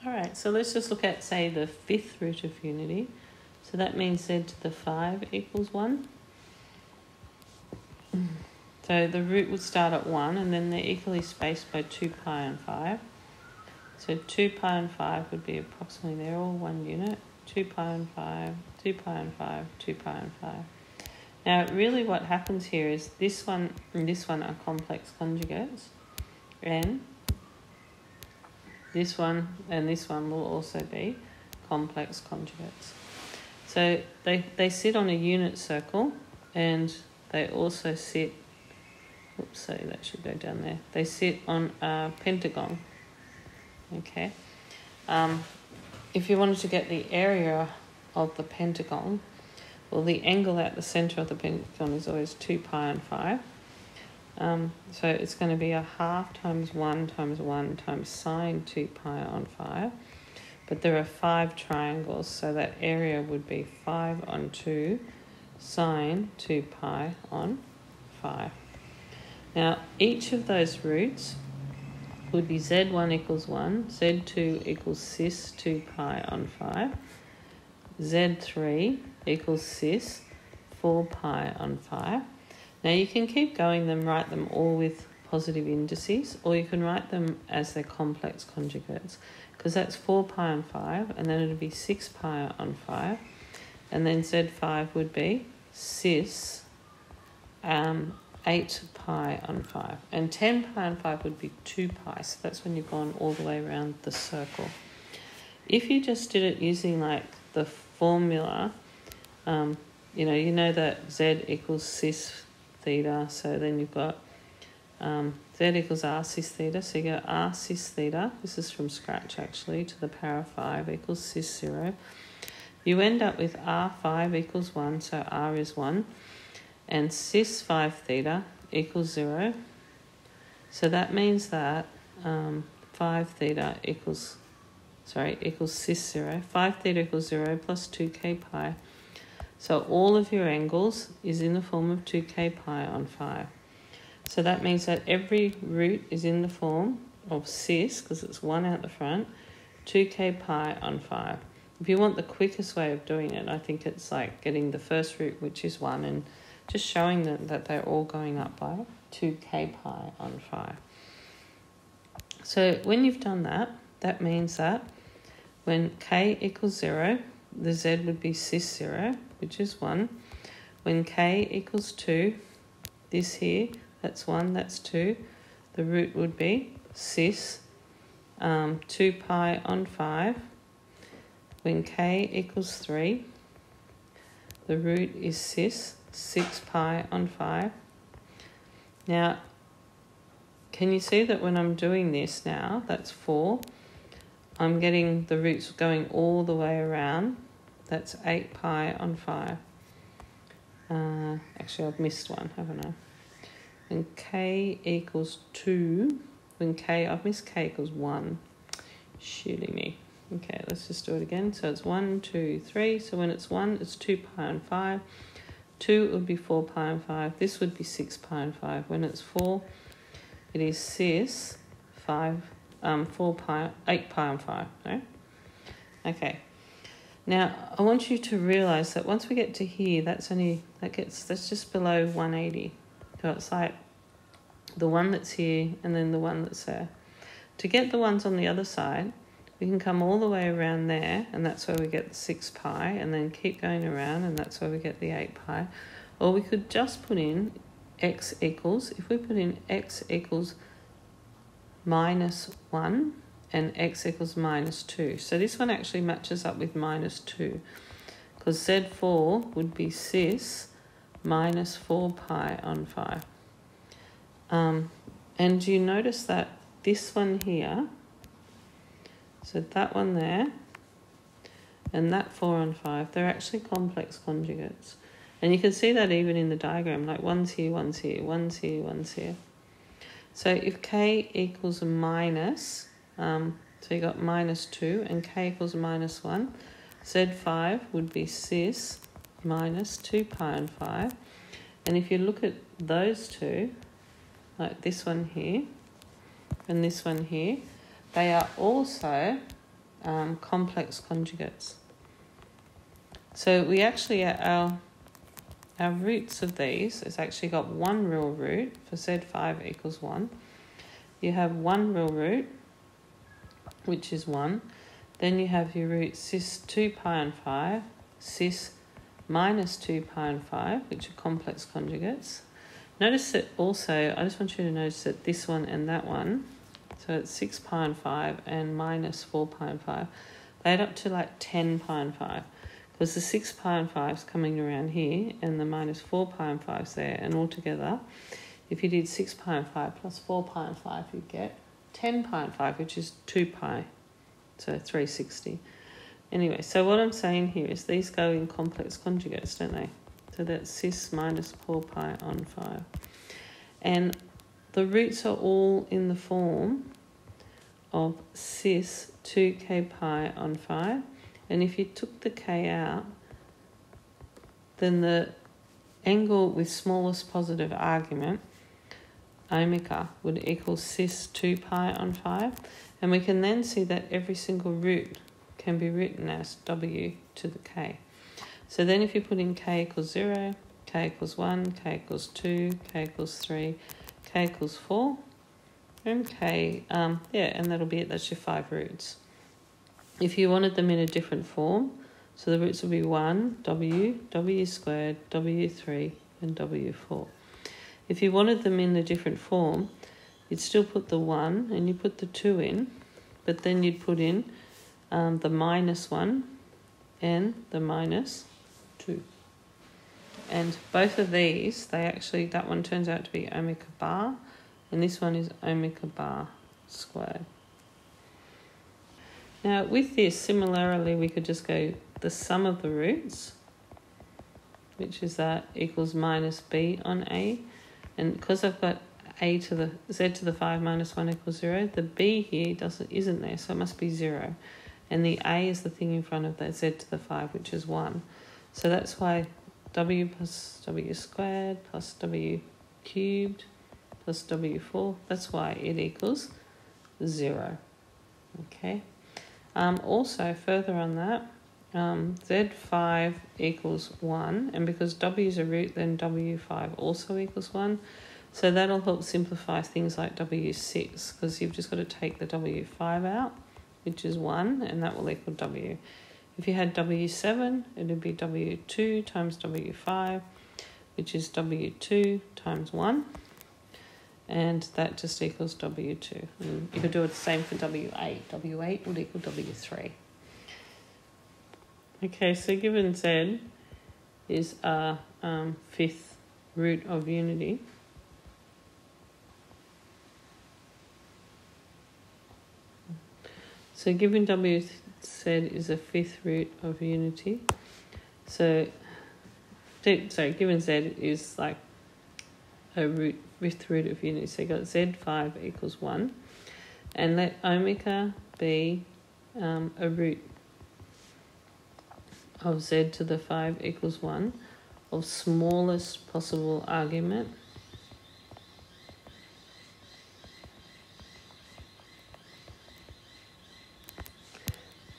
All right, so let's just look at, say, the fifth root of unity. So that means z to the 5 equals 1. So the root would start at 1, and then they're equally spaced by 2 pi and 5. So 2 pi and 5 would be approximately, they're all 1 unit. 2 pi and 5, 2 pi and 5, 2 pi and 5. Now, really what happens here is this one and this one are complex conjugates, and this one and this one will also be complex conjugates. So they sit on a unit circle, and they also sit, oops, sorry, that should go down there. They sit on a pentagon, okay? If you wanted to get the area of the pentagon, well, the angle at the centre of the pentagon is always 2 pi and 5. So it's going to be a half times 1 times 1 times sine 2 pi on 5. But there are 5 triangles, so that area would be 5 on 2 sine 2 pi on 5. Now, each of those roots would be z1 equals 1, z2 equals cis 2 pi on 5, z3 equals cis 4 pi on 5. Now you can keep going and write them all with positive indices, or you can write them as their complex conjugates, because that's 4 pi on 5, and then it would be 6 pi on 5, and then z5 would be cis 8 pi on 5, and 10 pi on 5 would be 2 pi, so that's when you've gone all the way around the circle. If you just did it using like the formula, you know that z equals cis theta, so then you've got z equals r cis theta, so you go r cis theta, this is from scratch actually, to the power of 5 equals cis 0. You end up with r5 equals 1, so r is 1, and cis 5 theta equals 0. So that means that 5 theta equals cis 0. 5 theta equals 0 plus 2k pi. So all of your angles is in the form of 2k pi on 5. So that means that every root is in the form of cis, because it's 1 out the front, 2k pi on 5. If you want the quickest way of doing it, I think it's like getting the first root, which is 1, and just showing them that they're all going up by 2k pi on 5. So when you've done that, that means that when k equals 0, the z would be cis 0, which is 1. When k equals 2, this here, that's 1, that's 2, the root would be cis 2 pi on 5. When k equals 3, the root is cis 6 pi on 5. Now, can you see that when I'm doing this now, that's 4, I'm getting the roots going all the way around. That's 8 pi on 5. Actually, I've missed one, haven't I? When k equals 2, I've missed k equals 1. Shitty me. Okay, let's just do it again. So it's 1, 2, 3. So when it's 1, it's 2 pi on 5. 2 would be 4 pi on 5. This would be 6 pi on 5. When it's 4, it is cis 8 pi on 5. No? Okay. Now I want you to realise that once we get to here, that's just below 180. So it's like the one that's here and then the one that's there. To get the ones on the other side, we can come all the way around there, and that's where we get the 6 pi, and then keep going around, and that's where we get the 8 pi. Or we could just put in x equals, if we put in x equals minus 1 and x equals minus 2. So this one actually matches up with minus 2, because z4 would be cis minus 4 pi on 5. And you notice that this one here, so that one there, and that 4 on 5, they're actually complex conjugates. And you can see that even in the diagram, like one's here, one's here, one's here, one's here. So if k equals a minus, so you got minus 2, and k equals minus 1, z5 would be cis minus 2 pi on 5. And if you look at those two, like this one here and this one here, they are also complex conjugates. So we actually, our roots of these has actually got one real root for Z5 equals 1. You have one real root, which is 1. Then you have your root cis 2 pi and 5, cis minus 2 pi and 5, which are complex conjugates. Notice that also, I just want you to notice that this one and that one, so it's 6 pi and 5 and minus 4 pi and 5, they add up to like 10 pi and 5. Because the 6 pi and 5 is coming around here and the minus 4 pi and 5 is there. And altogether, if you did 6 pi and 5 plus 4 pi and 5, you'd get 10 pi and 5, which is 2 pi. So 360. Anyway, so what I'm saying here is these go in complex conjugates, don't they? So that's cis minus 4 pi on 5. And the roots are all in the form of cis 2k pi on 5. And if you took the k out, then the angle with smallest positive argument, omega, would equal cis 2 pi on 5. And we can then see that every single root can be written as w to the k. So then if you put in k equals 0, k equals 1, k equals 2, k equals 3, k equals 4, and k, and that'll be it. That's your 5 roots. If you wanted them in a different form, so the roots would be 1, w, w squared, w3, and w4. If you wanted them in a different form, you'd still put the 1 and you put the 2 in, but then you'd put in the minus 1 and the minus 2. And both of these, that one turns out to be omega bar, and this one is omega bar squared. Now with this, similarly, we could just go the sum of the roots, which is that equals minus b on a. And because I've got a to the z to the 5 minus 1 equals 0, the b here isn't there, so it must be 0. And the a is the thing in front of that z to the 5, which is 1. So that's why w plus w squared plus w cubed plus w4, that's why it equals 0. Okay. Also, further on that, z5 equals 1, and because w is a root, then w5 also equals 1. So that'll help simplify things like w6, because you've just got to take the w5 out, which is 1, and that will equal w. If you had w7, it would be w2 times w5, which is w2 times 1, and that just equals w2. And you could do it the same for w8. w8 would equal w3. Okay, so given z is a fifth root of unity, so given wz is a fifth root of unity, so given z is like a fifth root of unity, so you got z5 equals 1, and let omega be a root of z to the 5 equals 1 of smallest possible argument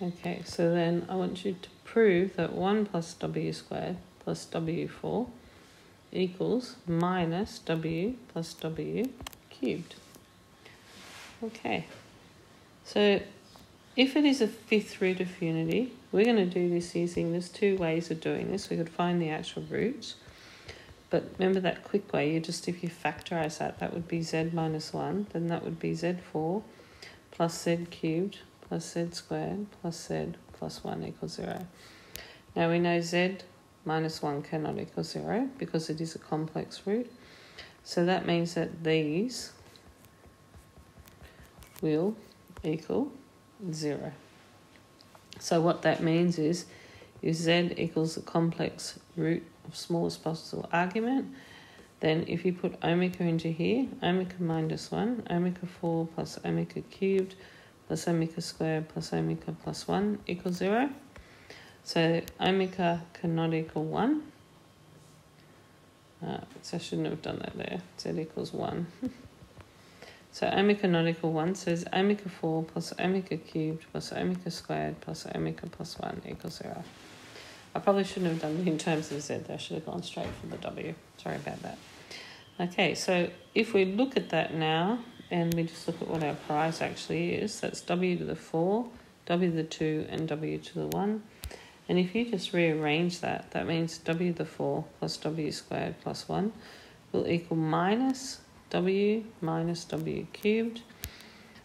Okay, so then I want you to prove that 1 plus w squared plus w4 equals minus w plus w cubed. Okay, so if it is a fifth root of unity, we're going to do this using, there's two ways of doing this. We could find the actual roots, but remember that quick way, if you factorise that would be z minus 1, then that would be z4 plus z cubed plus z squared plus z plus 1 equals 0. Now we know z minus 1 cannot equal 0 because it is a complex root. So that means that these will equal 0. So what that means is if z equals the complex root of smallest possible argument, then if you put omega into here, omega minus 1, omega 4 plus omega cubed plus omega squared plus omega plus 1 equals 0. So omega cannot equal 1. So I shouldn't have done that there. Z equals 1. So omega not equal 1, so it's omega 4 plus omega cubed plus omega squared plus omega plus 1 equals 0. I probably shouldn't have done it in terms of Z. I should have gone straight for the W. Sorry about that. Okay, so if we look at that now, and we just look at what our prize actually is, that's W to the 4, W to the 2, and W to the 1. And if you just rearrange that, that means W to the 4 plus W squared plus 1 will equal minus W cubed.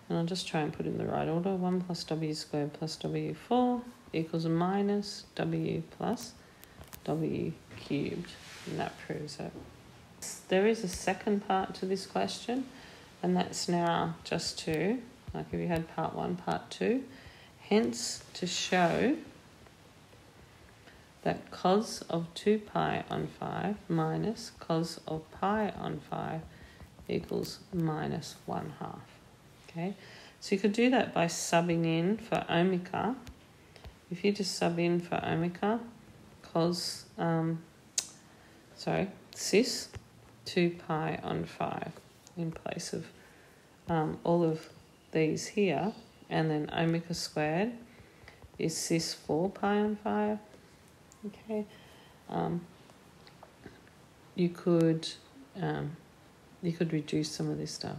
And I'll just try and put in the right order. 1 plus W squared plus W4 equals minus W plus W cubed. And that proves it. There is a second part to this question, and that's now just to, like if you had part 1, part 2, hence to show that cos of 2 pi on 5 minus cos of pi on 5 equals minus 1/2. Okay, so you could do that by subbing in for omega. If you just sub in for omega, cis 2 pi on 5 in place of all of these here, and then omega squared is cis 4 pi on 5. Okay, you could reduce some of this stuff.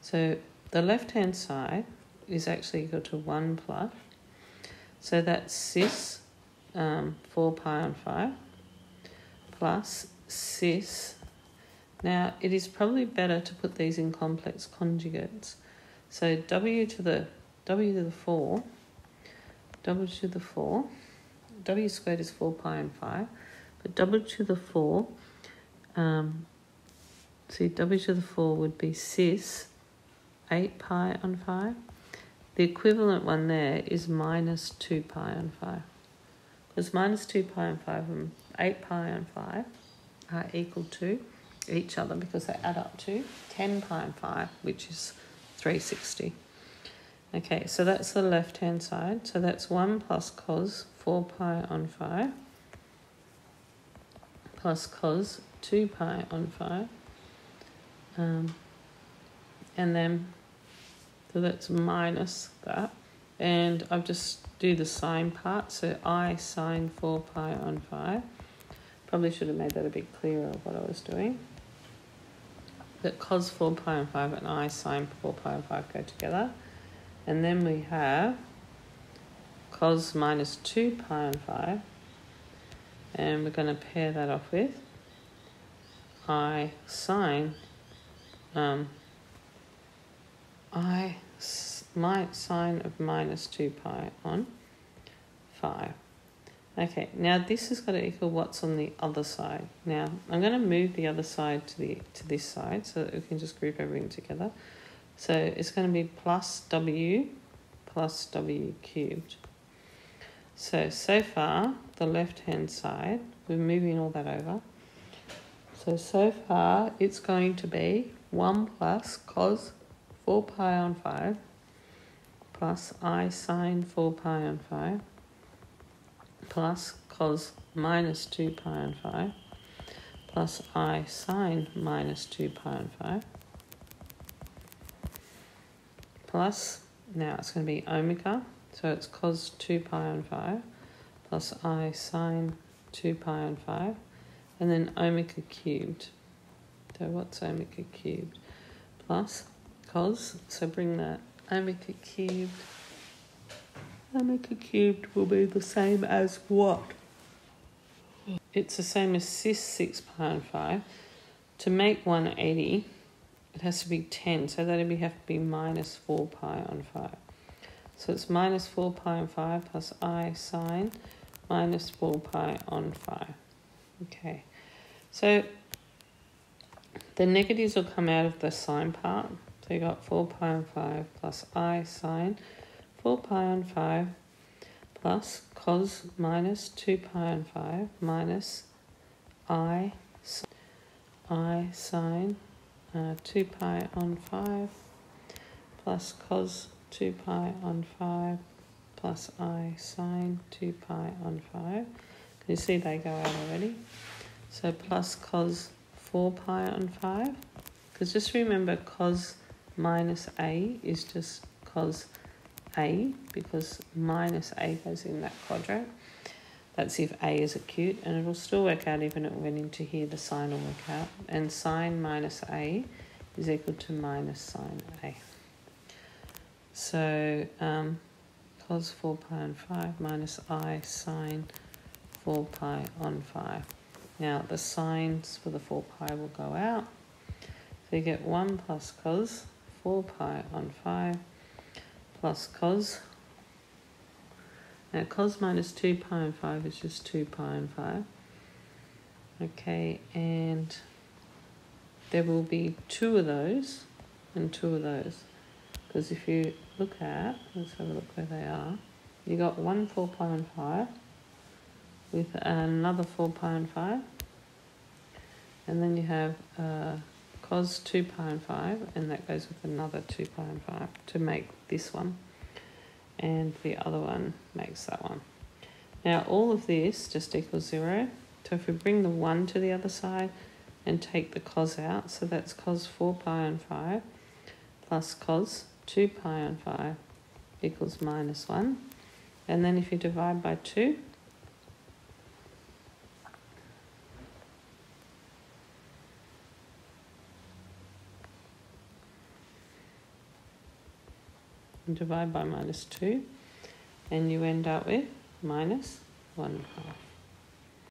So the left-hand side is actually equal to 1 plus. So that's cis 4 pi on 5 plus cis. Now, it is probably better to put these in complex conjugates. So W to the 4, W squared is 4 pi on 5, but W to the 4, see, W to the 4 would be cis 8 pi on 5. The equivalent one there is minus 2 pi on 5. Because minus 2 pi on 5 and 8 pi on 5 are equal to each other because they add up to 10 pi on 5, which is 360. Okay, so that's the left-hand side. So that's 1 plus cos 4 pi on 5 plus cos 2 pi on 5. And then, so that's minus that. And I'll just do the sine part. So I sine 4 pi on 5. Probably should have made that a bit clearer of what I was doing. That cos 4 pi on 5 and I sine 4 pi on 5 go together. And then we have cos minus 2 pi on 5. And we're going to pair that off with I sine sine of minus 2 pi on 5. Okay, now this has got to equal what's on the other side. Now, I'm going to move the other side to this side so that we can just group everything together. So it's going to be plus W cubed. So far, the left-hand side, we're moving all that over. So far, it's going to be 1 plus cos 4 pi on 5 plus I sine 4 pi on 5 plus cos minus 2 pi on 5 plus I sine minus 2 pi on 5 plus, now it's going to be omega, so it's cos 2 pi on 5 plus I sine 2 pi on 5, and then omega cubed. So what's omega cubed? Plus cos, so bring that omega cubed. Omega cubed will be the same as what? It's the same as cis 6 pi on 5. To make 180, it has to be 10, so that would have to be minus 4 pi on 5. So it's minus 4 pi on 5 plus I sine minus 4 pi on 5. Okay, so the negatives will come out of the sine part. So you got 4 pi on 5 plus I sine 4 pi on 5 plus cos minus 2 pi on 5 minus I sine 2 pi on 5 plus cos 2 pi on 5 plus I sine 2 pi on 5. Can you see they go out already? So plus cos 4 pi on 5. Because just remember cos minus a is just cos a, because minus a goes in that quadrant. That's if a is acute, and it'll still work out even if it went into here, the sign will work out. And sine minus a is equal to minus sine a. So cos 4 pi on 5 minus I sine 4 pi on 5. Now the signs for the 4 pi will go out. So you get 1 plus cos 4 pi on 5 plus cos. Now cos minus 2 pi on 5 is just 2 pi on 5. Okay, and there will be 2 of those and 2 of those. Because if you look at, let's have a look where they are. You got 1 4 pi on 5 with another 4 pi on 5. And then you have cos 2 pi on 5, and that goes with another 2 pi on 5 to make this one. And the other one makes that one. Now all of this just equals 0. So if we bring the 1 to the other side and take the cos out, so that's cos 4 pi on 5 plus cos 2 pi on 5 equals minus 1. And then if you divide by 2, and divide by minus 2, and you end up with minus 1/2.